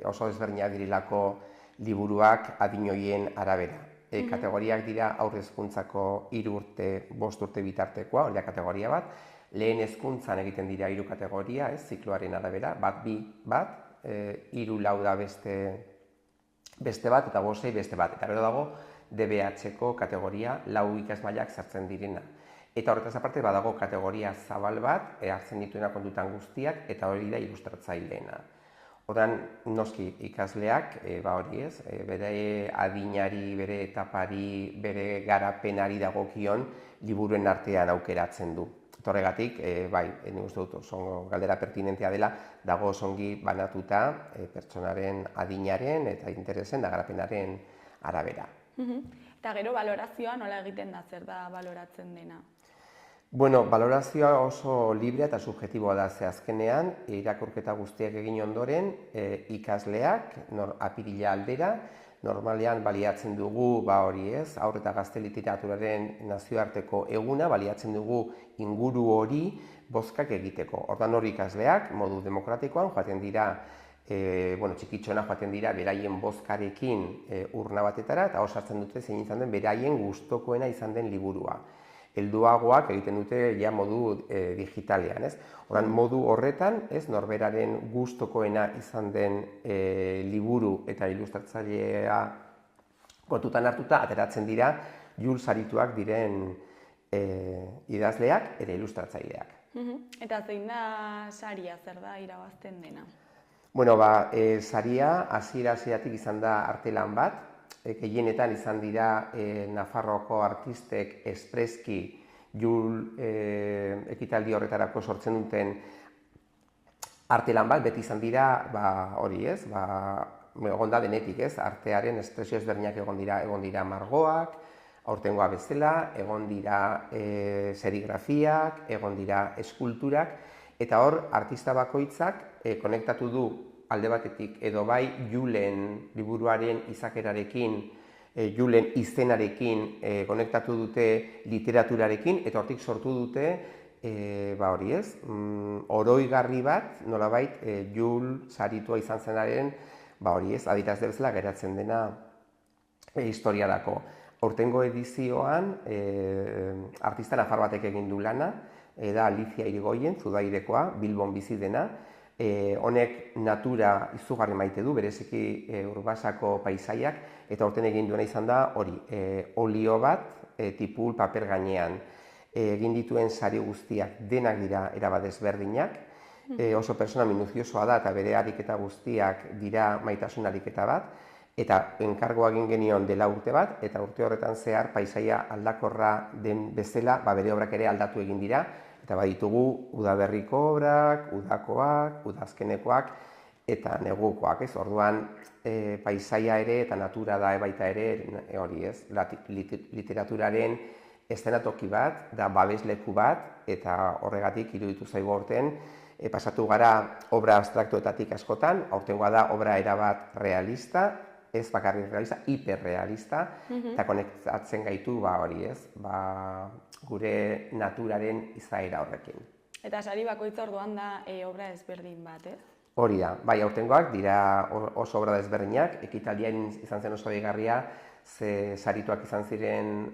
oso ezberdinak dirilako liburuak adin horien arabera. Kategoriak dira haur hezkuntzako 3 urte, 5 urte bitartekoa, hori da kategoria bat. Lehen hezkuntzan egiten dira 3 kategoria, zikloaren arabera, bat, bi, bat, 3, 4 da beste bat, eta 5, 6 beste bat. Eta gero dago DBH-ko kategoria 4 ikasmailak sartzen direna. Eta horretaz aparte badago kategoria zabal bat, hartzen dituena kontutan guztiak, eta hori da ilustratzaileena. Orduan, noski ikasleak, hori ez, bere adinari, bere etapari, bere garapenari dagokion liburuen artean aukeratzen du. Horregatik, nik uste dut oso galdera pertinentea dela, dago osongi banatuta pertsonaren adinaren eta interesen da garapenaren arabera. Eta gero balorazioa nola egiten da, zer da baloratzen dena? Bueno, balorazioa oso librea eta subjektiboa da, ze azkenean, irakurketa guztiak egin ondoren, ikasleak, apirila aldera, normalean baliatzen dugu, hori ez, haur eta gazte literaturaren nazioarteko eguna, baliatzen dugu inguru hori bozkak egiteko. Orduan hori ikasleak, modu demokratikoan, joaten dira, txikitxona joaten dira, beraien bozkarekin urna batetara, eta hor sartzen dute zein izan den, beraien gustokoena izan den liburua. Helduagoak egiten dute ja modu digitalean, ez? Orduan, modu horretan, ez, norberaren gustokoena izan den liburu eta ilustratzailea kontutan hartuta, ateratzen dira Jul sarituak diren idazleak eta ilustratzaileak. Eta zein da saria, zer da irabazten dena? Bueno, saria hasiera-hasieratik izan da artelan bat, gehienetan izan dira Nafarroako artistek espreski Jul ekitaldi horretarako sortzen duten artelan bat, beti izan dira, hori ez, egon da denetik ez, artearen espresio ezberdinak egon dira margoak, aurtengoa bezala, egon dira serigrafiak, egon dira eskulturak, eta hor artista bakoitzak konektatu du alde batetik edo bai Julen liburuaren izakerarekin, Julen izenarekin konektatu dute literaturarekin, eta hortik sortu dute, hori ez, oroigarri bat, nolabait, Jul saritua izan zenaren, hori ez, adierazle bezala geratzen dena historiarako. Aurtengo edizioan, artista nafar batek egin du lana, da Alicia Irigoyen, Zudairekoa, Bilbon bizi dena. Honek natura izugarri maite du, bereziki Urbasako paisaiak, eta aurten egin duena izan da hori, olio bat, tipul paper gainean. Egin dituen sari guztiak denak dira erabat ezberdinak, oso persona minuziosoa da eta bere ariketa guztiak dira maitasun ariketa bat, eta enkargoa egin genion dela urte bat, eta urte horretan zehar paisaia aldakorra den bezala, bere obrak ere aldatu egin dira, eta baditugu udaberriko obrak, udakoak, udazkenekoak eta negukoak, ez? Orduan, paisaia ere eta natura da baita ere, hori ez, literaturaren eszenatoki bat, da babesleku bat, eta horregatik iruditu zaigu aurten, pasatu gara obra abstraktuetatik askotan, aurtengoa da obra erabat realista, ez bakarrik realista, hiperrealista, eta konektatzen gaitu, hori ez, gure naturaren izaera horrekin. Eta sari bakoitza orduan da obra ezberdin bat, ez? Hori da, aurtengoak dira oso obra ezberdinak, ekitaldian izan zen oso deigarria, ze sarituak izan ziren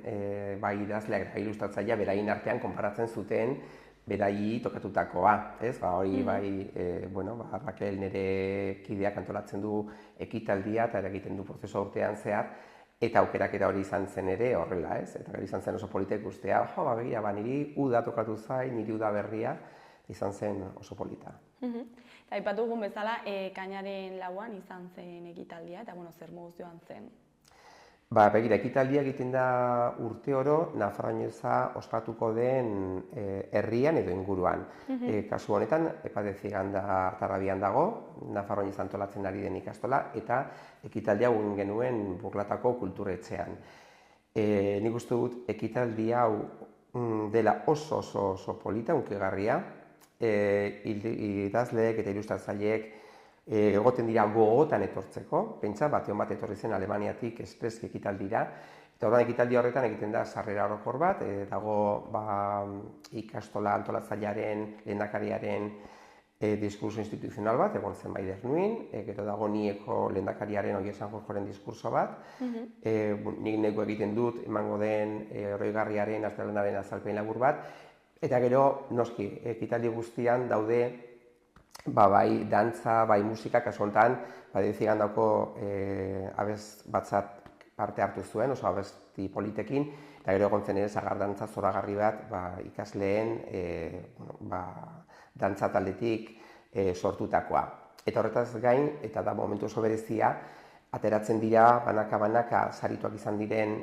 idazleak eta ilustratzailea beraien artean konparatzen zuten berai tokatutakoa, ez? Hori Raquel nire kideak antolatzen du ekitaldia eta egiten du prozesu urtean zehar, eta aukeraketa hori izan zen ere horrela, ez? Eta izan zen oso politek guztia, begira, niri uda tokatu zain, niri uda berria, izan zen oso polita. Eta aipatu dugun bezala, ekainaren 4 izan zen ekitaldia, eta zer moduz joan zen? Begira, ekitaldia egiten da urte oro Nafarroineza ospatuko den herrian edo inguruan. Kasu honetan, Epadezigan da Tarrabian dago, Nafarroinez antolatzen ari den ikastola, eta ekitaldia egin genuen Burlatako kulturetxean. Nik uste dut ekitaldi hau dela oso polita, hunkigarria. Idazleek eta ilustratzaileek egoten dira gogotan etortzeko, pentsa, batean bat etorri zen Alemaniatik espreski ekitaldira, eta orduan ekitaldi horretan egiten da sarrera orokor bat, dago ikastola antolatzailearen, lehendakariaren diskurso instituzional bat, egon zen Maider Nuen, gero dago nieko lehendakariaren Oie San Jorjoren diskurso bat, nik neko egiten dut, emango den oroigarriaren, astelanaren azalpen labur bat, eta gero, noski, ekitaldi guztian daude bai dantza, bai musika, kasu honetan, Epadezigan dauko abest batzat parte hartu zuen, oso abesti politekin, eta gero egon zen ere sagardantza zoragarri bat ikasleen dantza taldetik sortutakoa. Eta horretaz gain, eta da momentu oso berezia, ateratzen dira banaka sarituak izan diren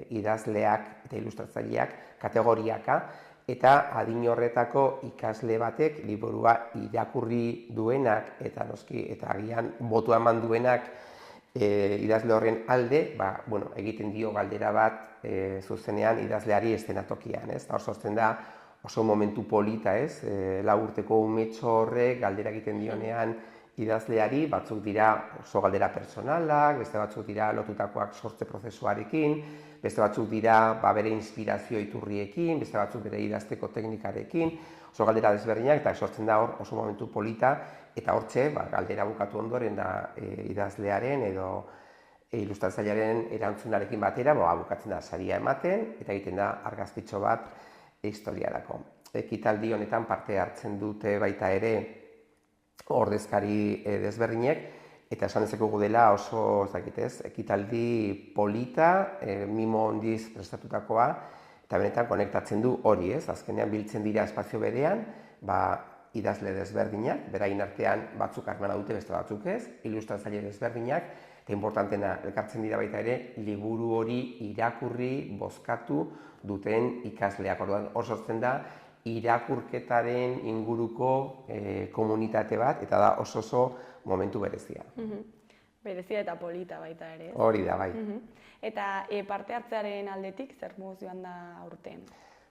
idazleak eta ilustratzaileak kategoriaka, eta adin horretako ikasle batek liburua irakurri duenak eta noski eta agian botua eman duenak idazle horren alde, egiten dio galdera bat zuzenean idazleari eszenatokian, ez? Hor sortzen da oso momentu polita, ez? 4 urteko umetxo horrek galdera egiten dionean idazleari, batzuk dira oso galdera personalak, beste batzuk dira lotutakoak sortze prozesuarekin, beste batzuk dira bere inspirazio iturriekin, beste batzuk bere idazteko teknikarekin, oso galdera desberdinak, eta sortzen da hor oso momentu polita, eta hortxe, galdera bukatu ondoren da idazlearen edo ilustratzailearen erantzunarekin batera, bukatzen da saria ematen, eta egiten da argazkitxo bat historiarako. Ekitaldi honetan parte hartzen dute baita ere ordezkari desberdinek, eta esan dezakegu dela oso ekitaldi polita, mimo ondiz prestatutakoa, eta benetan konektatzen du hori, ez? Azkenean biltzen dira espazio berean, idazle desberdinak, beraien artean batzuk harremana dute, beste batzuk ez, ilustratzaile desberdinak, eta importantena elkartzen dira baita ere, liburu hori irakurri, bozkatu duten ikasleak. Orduan, hor sortzen da, irakurketaren inguruko komunitate bat, eta da oso momentu berezia. Berezia eta polita baita ere. Hori da, bai. Eta parte hartzearen aldetik, zer moduz joan da aurten?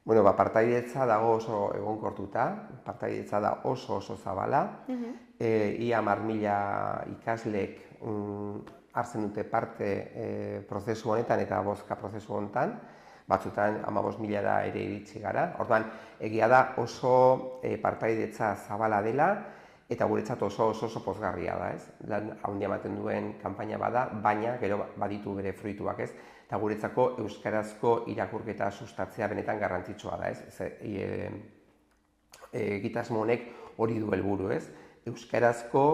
Partaidetza dago oso egonkortuta, partaidetza da oso zabala. Ia 10.000 ikaslek hartzen dute parte prozesu honetan eta bozka prozesu honetan, batzutan 15.000 ere iritsi gara. Orduan, egia da oso partaidetza zabala dela, eta guretzat oso pozgarria da, ez? Lan handia ematen duen kanpaina bada, baina gero baditu bere fruituak, ez? Eta guretzako euskarazko irakurketa sustatzea benetan garrantzitsua da, ez? Egitasmo honek hori du helburu, ez? Euskarazko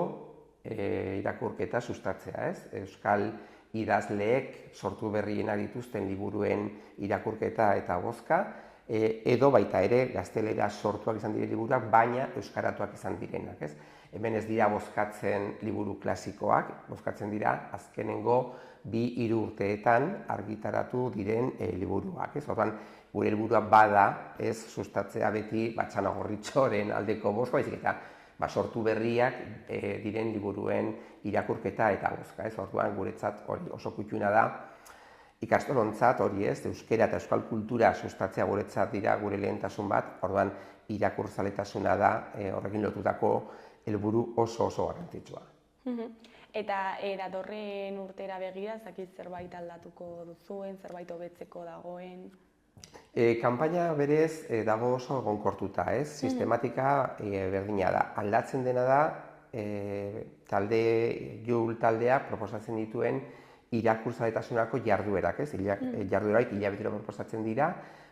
irakurketa sustatzea, ez? Euskal idazleek sortu berriena dituzten liburuen irakurketa eta bozka, edo baita ere gaztelera sortuak izan diren liburuak, baina euskaratuak izan direnak, ez? Hemen ez dira bozkatzen liburu klasikoak, bozkatzen dira azkenengo 2-3 urteetan argitaratu diren liburuak, ez? Orduan, gure helburua bada, ez, sustatzea beti Txanagorritxoren aldeko bozka, baizik eta sortu berriak diren liburuen irakurketa eta bozka, ez? Orduan, guretzat hori oso kutxuna da, ikastolontzat hori, ez, euskera eta euskal kultura sustatzea guretzat dira gure lehentasun bat, orduan irakurzaletasuna da horrekin lotutako helburu oso garrantzitsua. Eta datorren urtera begira, ez dakit zerbait aldatuko duzuen, zerbait hobetzeko dagoen? Kanpaina berez dago oso egonkortuta, ez? Sistematika berdina da. Aldatzen dena da, taldeak proposatzen dituen irakurtzaletasunako jarduerak, ez? Jarduerak hilabetero proposatzen dira,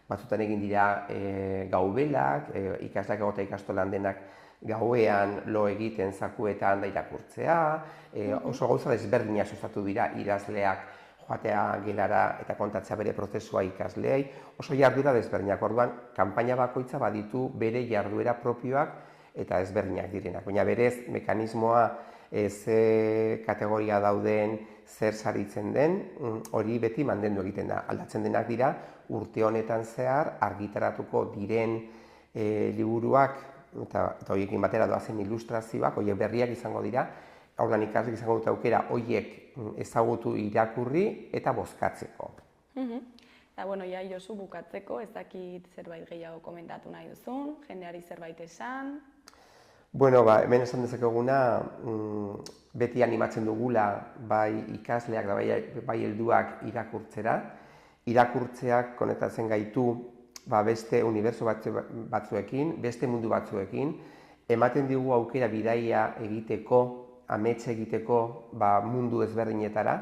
batzutan egin dira gaubelak, ikasleak egotea ikastolan denak gauean lo egiten zakuetan da irakurtzea, oso gauza desberdina sustatu dira idazleak joatea gelara eta kontatzea bere prozesua ikasleei, oso jarduera desberdinak. Orduan, kanpaina bakoitza baditu bere jarduera propioak eta ezberdinak direnak. Baina berez, mekanismoa ze kategoria dauden, zer saritzen den, hori beti mantendu egiten da. Aldatzen denak dira, urte honetan zehar argitaratuko diren liburuak eta horiekin batera doazen ilustrazioak, horiek berriak izango dira, orduan ikasleek izango dute aukera horiek ezagutu irakurri eta bozkatzeko. Eta, bueno, ja, Josu, bukatzeko, ez dakit zerbait gehiago komentatu nahi duzun, jendeari zerbait esan. Bueno, hemen esan dezakeguna, beti animatzen dugula bai ikasleak da bai helduak irakurtzera. Irakurtzeak konektatzen gaitu beste unibertso batzuekin, beste mundu batzuekin, ematen digu aukera bidaia egiteko, amets egiteko mundu ezberdinetara,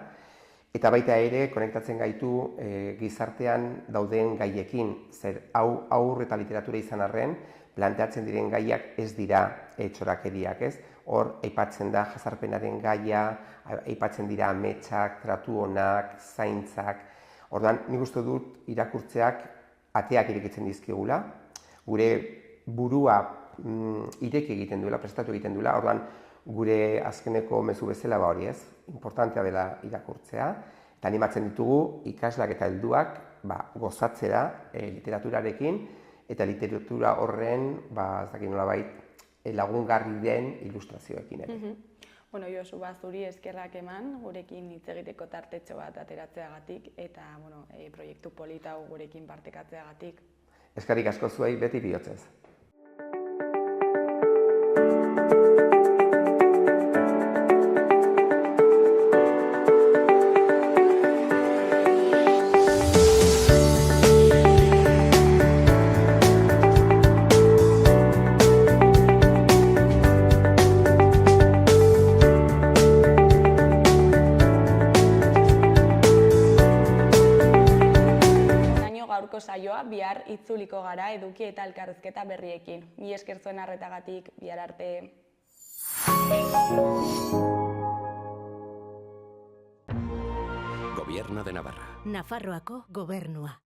eta baita ere konektatzen gaitu gizartean dauden gaiekin, zer haur eta literatura izan arren, planteatzen diren gaiak ez dira txorakeriak, ez? Hor, aipatzen da jazarpenaren gaia, aipatzen dira ametsak, tratu onak, zaintzak. Orduan, nik uste dut irakurtzeak ateak irekitzen dizkigula, gure burua ireki egiten duela, prestatu egiten duela, orduan, gure azkeneko mezu bezala hori ez, importantea dela irakurtzea, eta animatzen ditugu ikasleak eta helduak gozatzera literaturarekin, eta literatura horren, ez dakit nolabait, lagungarri den ilustrazioekin ere. Bueno, Josu, zuri eskerrak eman, gurekin hitz egiteko tartetxo bat ateratzeagatik, eta proiektu polita hau gurekin partekatzeagatik. Eskerrik asko zuei beti bihotzez. Saioa bihar itzuliko gara eduki eta elkarrizketa berriekin. Mi esker zuen arretagatik, bihar arte. Gobierno de Navarra. Nafarroako gobernua.